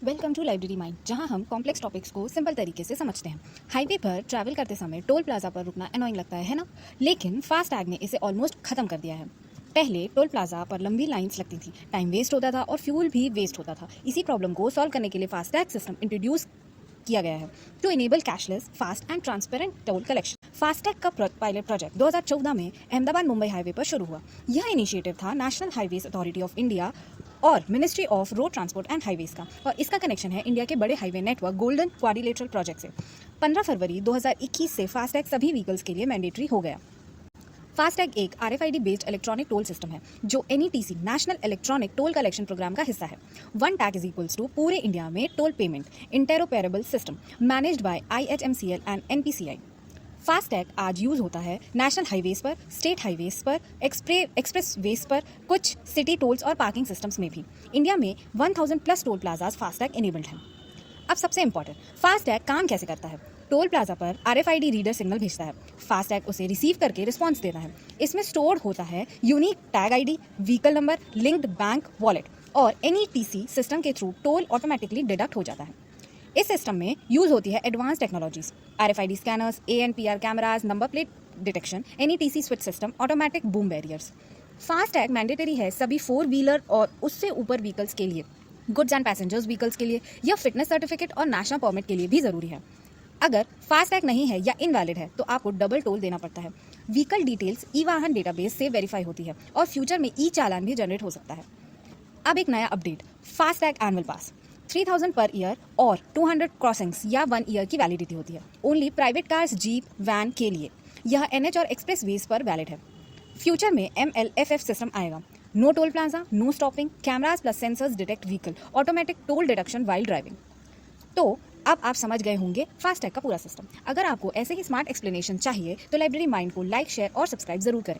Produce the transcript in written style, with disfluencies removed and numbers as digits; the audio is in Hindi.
वेलकम टू लाइब्रेरी माइंड, जहां हम कॉम्प्लेक्स टॉपिक्स को सिंपल तरीके से समझते हैं। हाईवे पर ट्रैवल करते समय टोल प्लाजा पर रुकना एनोइंग लगता है ना? लेकिन फास्टैग ने इसे ऑलमोस्ट खत्म कर दिया है। पहले टोल प्लाजा पर लंबी लाइंस लगती थी, टाइम वेस्ट होता था और फ्यूल भी वेस्ट होता था। इसी प्रॉब्लम को सॉल्व करने के लिए फास्टैग सिस्टम इंट्रोड्यूस किया गया है to enable cashless, fast and transparent toll collection. FASTag का पायलट प्रोजेक्ट 2014 में अहमदाबाद मुंबई हाईवे पर शुरू हुआ। यह इनिशिएटिव था national highways authority of India और ministry of road transport and highways का, और इसका कनेक्शन है इंडिया के बड़े highway network golden quadrilateral project से। 15 फरवरी 2021 से फास्टैग सभी व्हीकल्स के लिए मैंडेटरी हो गया। फास्टैग एक RFID based electronic toll system है जो NETC national electronic toll collection programme का हिस्सा है। One tag is equals to पूरे इंडिया में toll payment interoperable system managed by IHMCL and NPCI। FASTag आज यूज होता है नेशनल हाईवेज पर, स्टेट हाईवेज पर, एक्सप्रेस वेज पर, कुछ सिटी टोल्स और पार्किंग सिस्टम्स में भी। इंडिया में 1000 plus toll plazas FASTag enabled हैं। अब सबसे इंपॉर्टेंट, फास्टैग काम कैसे करता है? टोल प्लाजा पर RFID रीडर सिग्नल भेजता है, फास्टैग उसे रिसीव करके रिस्पॉन्स देता है। इसमें स्टोर होता है unique tag ID, vehicle number, linked bank wallet, और NETC सिस्टम के थ्रू टोल ऑटोमेटिकली डिडक्ट हो जाता है। इस सिस्टम में यूज होती है advance technologies, RFID scanners, ANPR cameras, number plate detection, NETC switch system, automatic boom barriers. FASTag mandatory है सभी 4 व्हीलर और उससे ऊपर व्हीकल्स के लिए, गुड्स एंड पैसेंजर्स व्हीकल्स के लिए, या फिटनेस सर्टिफिकेट और नेशनल परमिट के लिए भी जरूरी है। अगर फास्टैग नहीं है या इनवैलिड है तो आपको डबल टोल देना पड़ता है। व्हीकल डिटेल्स ई-वाहन डेटाबेस से वेरीफाई होती है और फ्यूचर में चालान भी जनरेट हो सकता है। अब एक नया अपडेट, फास्टैग एनुअल पास 3000 पर ईयर और 200 क्रॉसिंग्स या 1 ईयर की वैलिडिटी होती है। Only private cars, jeep, van के लिए। यह NH और एक्सप्रेस वेज पर वैलिड है। फ्यूचर में MLFF सिस्टम आएगा, no toll plaza, no stopping, cameras plus sensors detect vehicle, automatic toll deduction while driving. तो अब आप समझ गए होंगे फास्टैग का पूरा सिस्टम। अगर आपको ऐसे ही स्मार्ट एक्सप्लेनेशन चाहिए तो लाइब्रेरी माइंड को लाइक, शेयर और सब्सक्राइब जरूर करें।